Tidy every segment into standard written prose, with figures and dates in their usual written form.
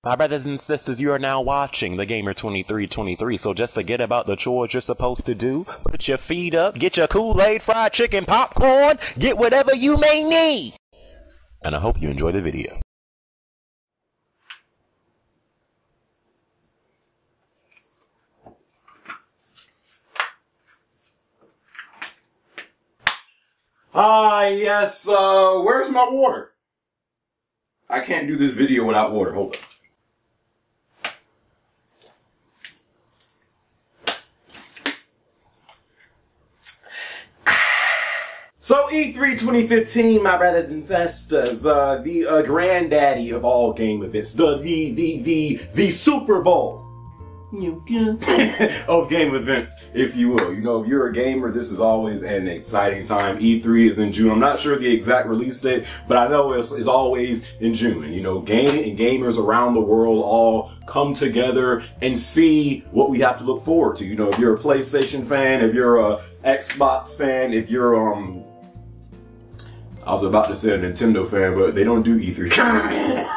My brothers and sisters, you are now watching The Gamer 2323, so just forget about the chores you're supposed to do. Put your feet up, get your Kool-Aid, fried chicken, popcorn, get whatever you may need. And I hope you enjoy the video. Yes, where's my water? I can't do this video without water. Hold on. So E3 2015, my brothers and sisters, the granddaddy of all game events, the Super Bowl of game events, if you will. You know, if you're a gamer, this is always an exciting time. E3 is in June. I'm not sure the exact release date, but I know it's always in June. And, you know, gamers around the world all come together and see what we have to look forward to. You know, if you're a PlayStation fan, if you're a Xbox fan, if you're I was about to say a Nintendo fan, but they don't do E3.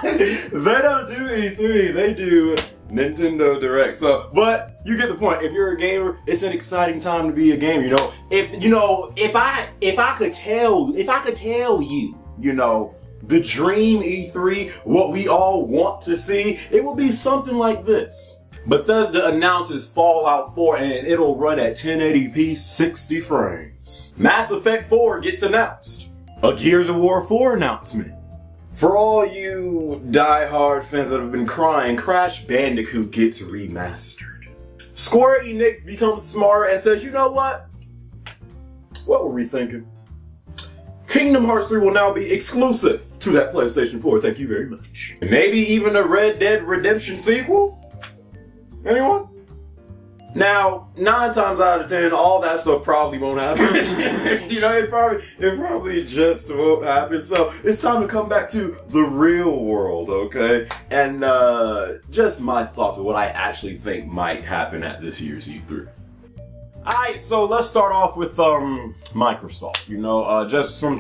They don't do E3. They do Nintendo Direct. So, but you get the point. If you're a gamer, it's an exciting time to be a gamer. If I could tell you, you know, the dream E3, what we all want to see, it would be something like this. Bethesda announces Fallout 4 and it'll run at 1080p 60 frames. Mass Effect 4 gets announced. A Gears of War 4 announcement. For all you die-hard fans that have been crying, Crash Bandicoot gets remastered. Square Enix becomes smart and says, you know what? What were we thinking? Kingdom Hearts 3 will now be exclusive to that PlayStation 4, thank you very much. And maybe even a Red Dead Redemption sequel? Anyone? Now, 9 times out of 10, all that stuff probably won't happen. You know, it probably just won't happen. So it's time to come back to the real world, okay? And just my thoughts of what I actually think might happen at this year's E3. Alright, so let's start off with Microsoft. You know, just some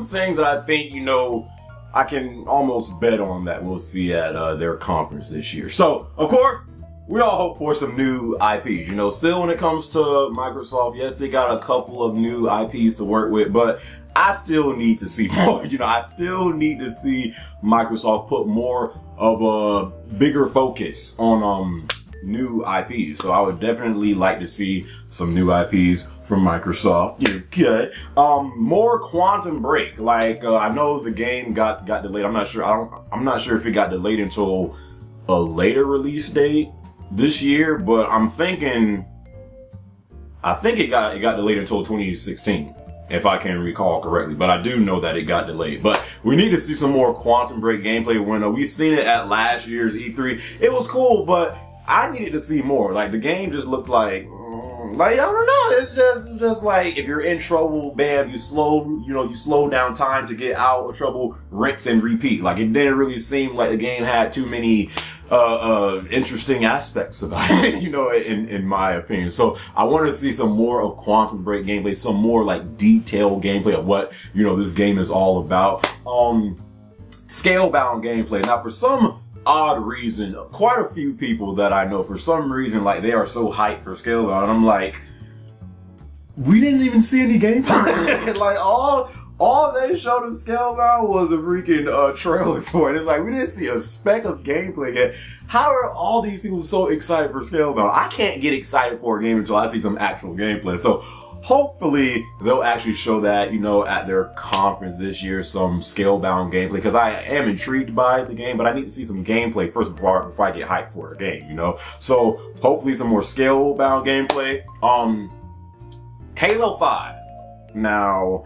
things that I think, you know, I can almost bet on that we'll see at their conference this year. So, of course, we all hope for some new IPs. You know, still when it comes to Microsoft, yes, they got a couple of new IPs to work with, but I still need to see more. You know, I still need to see Microsoft put more of a bigger focus on new IPs. So I would definitely like to see some new IPs from Microsoft. Okay. More Quantum Break. Like I know the game got delayed. I'm not sure. I'm not sure if it got delayed until a later release date this year, but I think it got delayed until 2016, if I can recall correctly. But I do know that it got delayed. But we need to see some more Quantum Break gameplay. When we've seen it at last year's E3, it was cool, but I needed to see more. Like the game just looked like I don't know. It's just like if you're in trouble, bam, you slow down time to get out of trouble, rinse and repeat. Like it didn't really seem like the game had too many interesting aspects about it, you know, in my opinion. So I want to see some more of Quantum Break gameplay, some more like detailed gameplay of what, you know, this game is all about. Scalebound gameplay. Now for some odd reason, quite a few people that I know, for some reason, like they are so hyped for Scalebound, and I'm like, we didn't even see any gameplay. Like all they showed of Scalebound was a freaking trailer for it. It's like we didn't see a speck of gameplay yet. How are all these people so excited for Scalebound? I can't get excited for a game until I see some actual gameplay. So hopefully they'll actually show that, you know, at their conference this year, some Scalebound gameplay, because I am intrigued by the game, but I need to see some gameplay first before I get hyped for a game, you know. So hopefully some more Scalebound gameplay. Halo 5. Now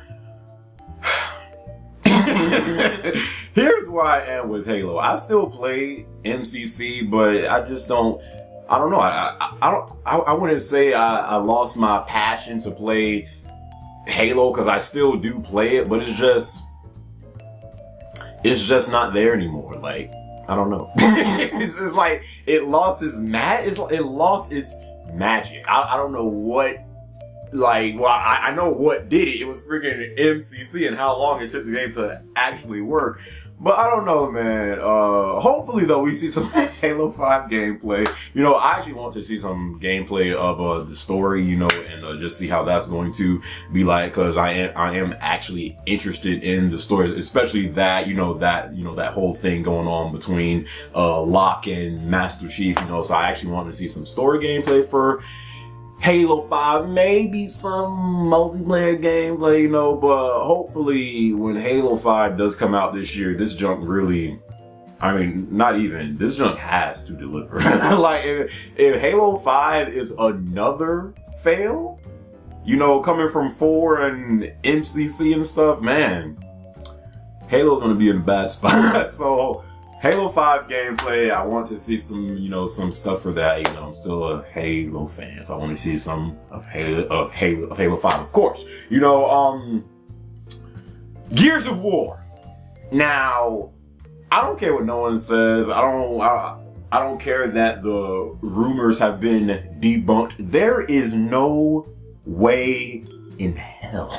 here's where I am with Halo. I still play MCC, but I just don't. I don't know. I wouldn't say I lost my passion to play Halo, because I still do play it, but it's just not there anymore. Like I don't know. It's just like it lost its it lost its magic. I don't know what. Like, well, I know what did it. It was freaking MCC and how long it took the game to actually work. But I don't know, man. Hopefully, though, we see some Halo 5 gameplay. You know, I actually want to see some gameplay of the story, you know, and just see how that's going to be like, because I am actually interested in the stories, especially that, that whole thing going on between Locke and Master Chief, you know. So I actually want to see some story gameplay for Halo 5, maybe some multiplayer gameplay, you know, but hopefully when Halo 5 does come out this year, this junk really, I mean, not even, this junk has to deliver. Like, if Halo 5 is another fail, you know, coming from 4 and MCC and stuff, man, Halo's gonna be in a bad spot. So, Halo 5 gameplay, I want to see some, you know, some stuff for that. You know, I'm still a Halo fan, so I want to see some of Halo 5, of course. You know, Gears of War. Now, I don't care what no one says. I don't care that the rumors have been debunked. There is no way in hell.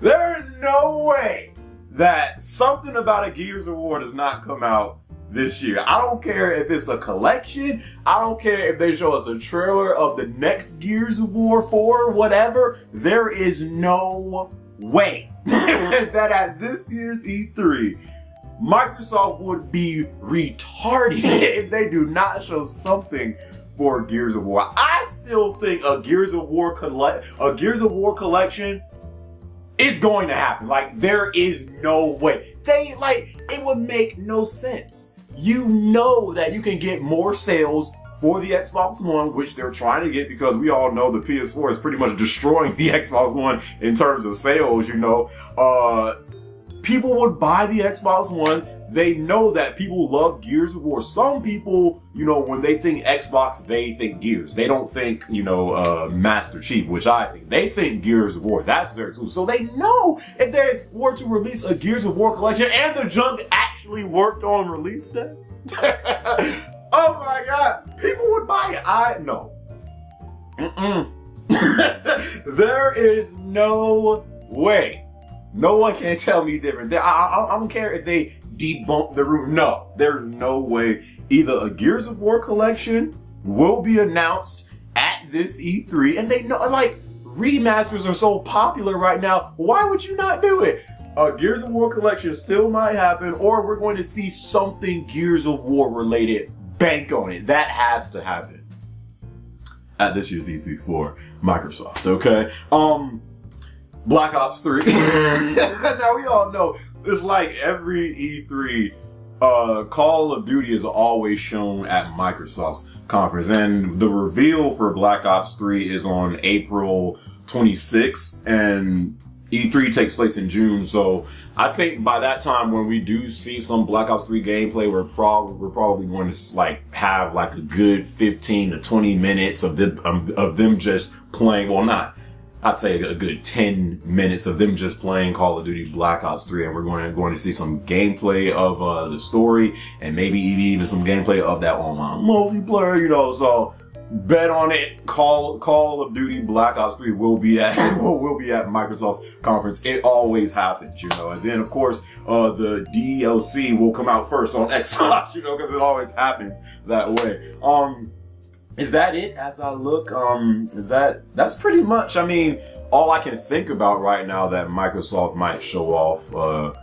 There is no way that something about a Gears of War does not come out this year. I don't care if it's a collection. I don't care if they show us a trailer of the next Gears of War 4, whatever. There is no way that at this year's E3, Microsoft would be retarded if they do not show something for Gears of War. I still think a Gears of War collection is going to happen. Like, there is no way. It would make no sense. You know that you can get more sales for the Xbox One, which they're trying to get, because we all know the PS4 is pretty much destroying the Xbox One in terms of sales, you know. People would buy the Xbox One. They know that people love Gears of War. Some people, you know, when they think Xbox, they think Gears. They don't think, you know, Master Chief, which I think. They think Gears of War. That's their tool. So they know if they were to release a Gears of War collection and the junk actually worked on release day. Oh my God. People would buy it. No. There is no way. No one can tell me different. I don't care if they debunk the rumor. No, there's no way either a Gears of War collection will be announced at this E3, and they know, like, remasters are so popular right now. Why would you not do it? A Gears of War collection still might happen, or we're going to see something Gears of War related. Bank on it. That has to happen at this year's E3 for Microsoft. Okay. Black Ops 3. Now we all know, it's like every E3, Call of Duty is always shown at Microsoft's conference, and the reveal for Black Ops 3 is on April 26th, and E3 takes place in June. So I think by that time, when we do see some Black Ops 3 gameplay, we're probably going to like have like a good 15 to 20 minutes of them just playing. Well, I'd say a good 10 minutes of them just playing Call of Duty Black Ops 3, and we're going to see some gameplay of the story, and maybe even some gameplay of that online multiplayer, you know. So bet on it. Call of Duty Black Ops 3 will be at Microsoft's conference. It always happens, you know. And then of course the DLC will come out first on Xbox, you know, because it always happens that way. Is that it as I look? That's pretty much, I mean, all I can think about right now that Microsoft might show off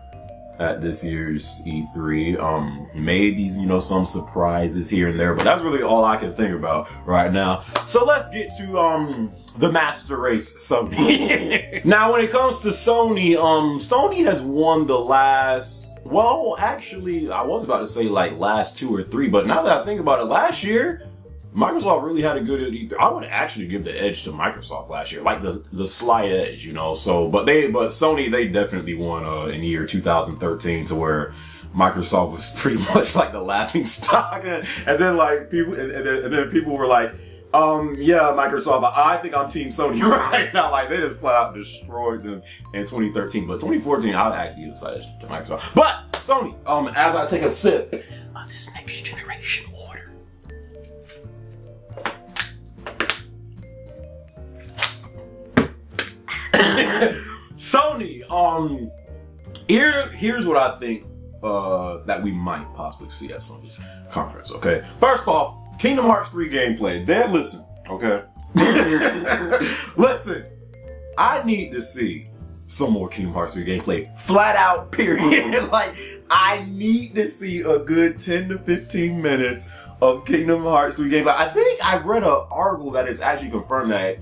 at this year's E3. Maybe, you know, some surprises here and there, but that's really all I can think about right now. So let's get to the master race, Sony. Now, when it comes to Sony, Sony has won the last, well, actually, I was about to say like last 2 or 3, but now that I think about it, last year, Microsoft really had a good E3. I would actually give the edge to Microsoft last year, like the slight edge, you know. So, but Sony, they definitely won in year 2013, to where Microsoft was pretty much like the laughing stock, and then like people, and then people were like, yeah, Microsoft, I think I'm Team Sony right now. Like, they just flat out destroyed them in 2013. But 2014, I'd actually give the slight edge to Microsoft. But Sony, as I take a sip of this next generation water. Sony, here's what I think that we might possibly see at Sony's conference, okay? First off, Kingdom Hearts 3 gameplay. Then listen, okay? Listen, I need to see some more Kingdom Hearts 3 gameplay. Flat out, period. Like, I need to see a good 10 to 15 minutes of Kingdom Hearts 3 gameplay. I think I read an article that is actually confirmed that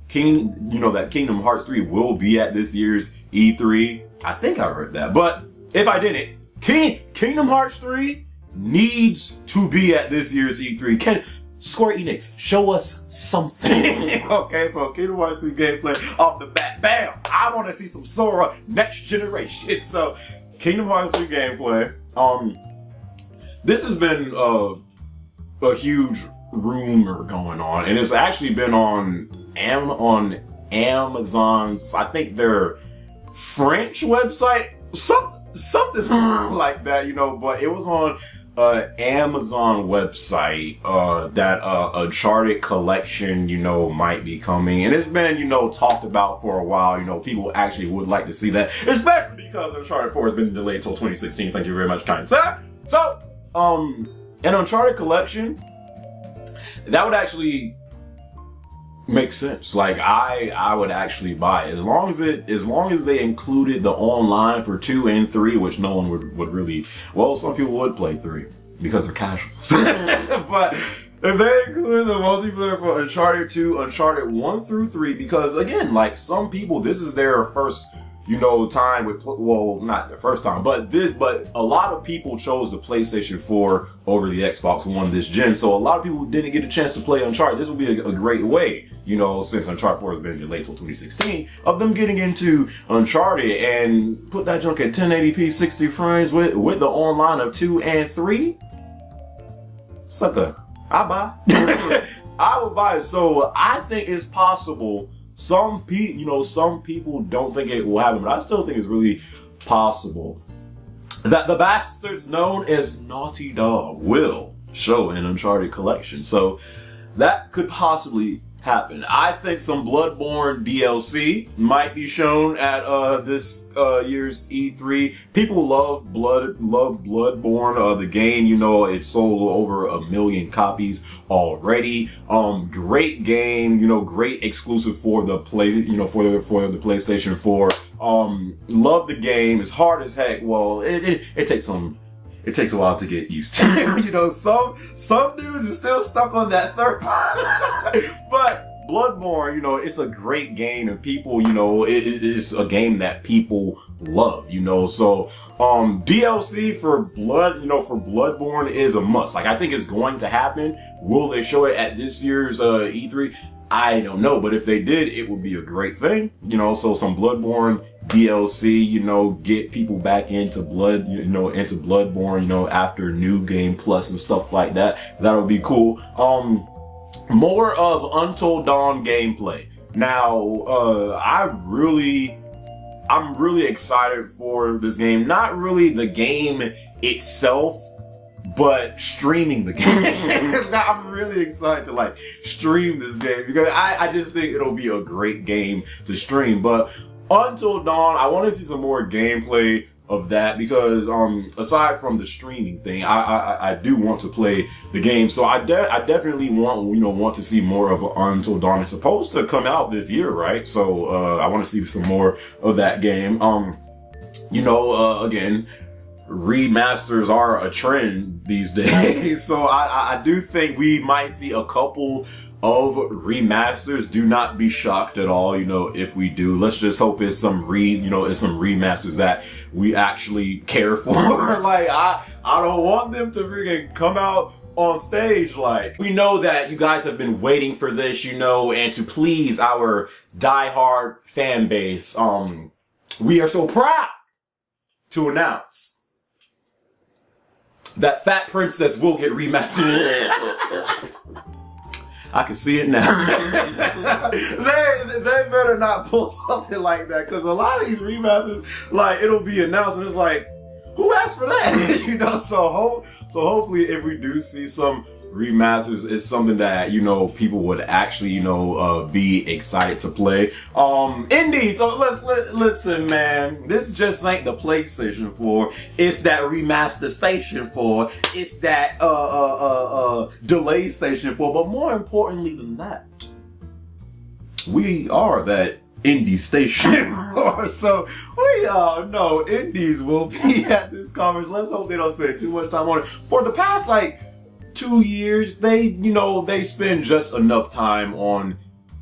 that Kingdom Hearts 3 will be at this year's E3. I think I read that. But if I didn't, Kingdom Hearts 3 needs to be at this year's E3. Can Square Enix show us something? Okay, so Kingdom Hearts 3 gameplay off the bat. Bam! I want to see some Sora next generation. So, Kingdom Hearts 3 gameplay. This has been a huge rumor going on, and it's actually been on Amazon's, I think their French website, something like that, but it was on Amazon website that Uncharted collection, might be coming, and it's been, talked about for a while. People actually would like to see that, especially because Uncharted 4 has been delayed until 2016. Thank you very much, kind sir. So, an Uncharted collection, that would actually make sense. Like, I would actually buy it as long as they included the online for 2 and 3, which no one would really. Well, some people would play 3 because they're casual. But if they include the multiplayer for Uncharted 2, Uncharted 1 through 3, because again, like, some people, this is their first time with, well, not the first time, but a lot of people chose the PlayStation 4 over the Xbox One this gen, so a lot of people didn't get a chance to play Uncharted. This will be a great way, since Uncharted 4 has been delayed till 2016, of them getting into Uncharted and put that junk at 1080p 60 frames with the online of 2 and 3. Sucker, I buy. I would buy it. So I think it's possible. Some people don't think it will happen, but I still think it's really possible that the bastards known as Naughty Dog will show an Uncharted collection. So that could possibly happen. I think some Bloodborne DLC might be shown at this year's E3. People love Bloodborne. The game, it sold over 1 million copies already. Great game, great exclusive for the for the PlayStation 4. Love the game. It's hard as heck. Well, it takes a while to get used to. Some dudes are still stuck on that third part. But Bloodborne, it's a great game, and people, it's a game that people love, So, DLC for Bloodborne is a must. Like, I think it's going to happen. Will they show it at this year's E3? I don't know, but if they did, it would be a great thing, so some Bloodborne DLC, get people back into into Bloodborne, after New Game Plus and stuff like that. That would be cool. More of Until Dawn gameplay. Now, I'm really excited for this game. Not really the game itself, but streaming the game. I'm really excited to stream this game because I just think it'll be a great game to stream. But Until Dawn, I want to see some more gameplay of that because aside from the streaming thing, I do want to play the game. So I definitely want to see more of Until Dawn. It's supposed to come out this year, right? So I want to see some more of that game. Again, remasters are a trend these days. So I do think we might see a couple of remasters. Do not be shocked at all, if we do. Let's just hope it's some it's some remasters that we actually care for. Like, I don't want them to freaking come out on stage. Like, we know that you guys have been waiting for this, and to please our diehard fan base, we are so proud to announce that Fat Princess will get remastered. I can see it now. they better not pull something like that, because a lot of these remasters, it'll be announced and it's like, who asked for that? So hopefully if we do see some remasters is something that, you know, people would actually, you know, be excited to play. Indies, so listen, man, this just ain't the PlayStation 4. It's that remaster station 4. It's that, delay station 4. But more importantly than that, we are that indie station. So we all know indies will be at this conference. Let's hope they don't spend too much time on it. For the past like 2 years, they, you know, they spend just enough time on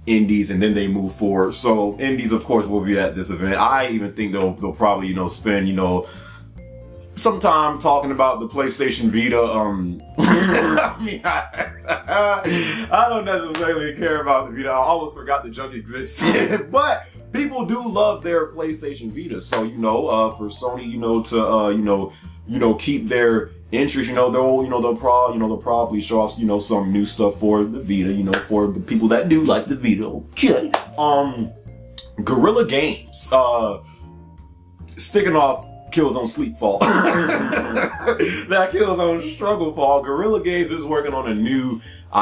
indies and then they move forward. So indies, of course, will be at this event. I even think they'll probably, you know, spend, you know, some time talking about the PlayStation Vita. I mean, I don't necessarily care about the Vita. I almost forgot the junk existed. But people do love their PlayStation Vita. So, you know, for Sony, you know, to you know, keep their interest, you know, they'll probably show off, you know, some new stuff for the Vita, you know, for the people that do like the Vita. Okay. Guerrilla Games, sticking off Killzone Sleepfall. That Killzone Strugglefall. Guerrilla Games is working on a new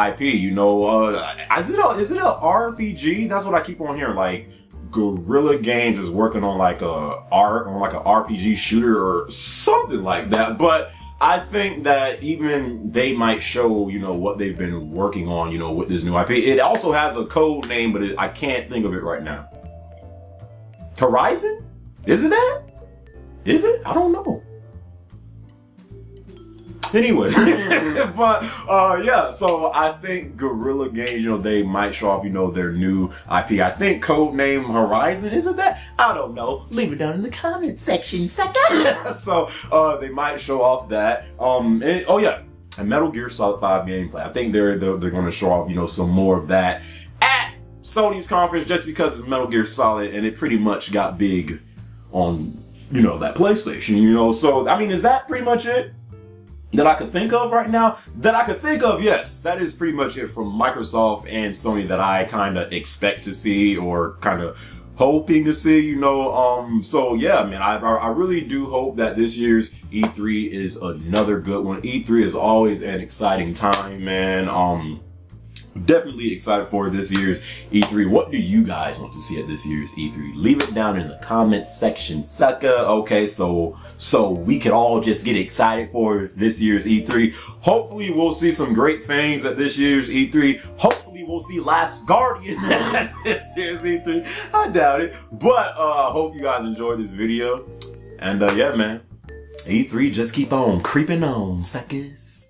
IP, you know, is it a RPG? That's what I keep on hearing, like, Guerrilla Games is working on like a RPG shooter or something like that. But I think that even they might show, you know, what they've been working on, you know, with this new IP. It also has a code name, but I can't think of it right now. Horizon? Is it that? Is it? I don't know. Anyway, but yeah, so I think Guerrilla Games, you know, they might show off, you know, their new IP. I think codename Horizon, isn't that? I don't know. Leave it down in the comment section, sucker. So they might show off that. And, oh yeah, and Metal Gear Solid 5 gameplay. I think they're going to show off, you know, some more of that at Sony's conference, just because it's Metal Gear Solid and it pretty much got big on, you know, that PlayStation, you know. So I mean, is that pretty much it that I could think of right now? That I could think of, yes. That is pretty much it from Microsoft and Sony that I kind of expect to see or kind of hoping to see, you know. So yeah, man, I really do hope that this year's E3 is another good one. E3 is always an exciting time, man. Definitely excited for this year's E3. What do you guys want to see at this year's E3? Leave it down in the comment section, sucker. Okay, so we can all just get excited for this year's E3. Hopefully we'll see some great things at this year's E3. Hopefully we'll see Last Guardian at this year's E3. I doubt it, but hope you guys enjoyed this video. And yeah, man, E3 just keep on creeping on, suckers.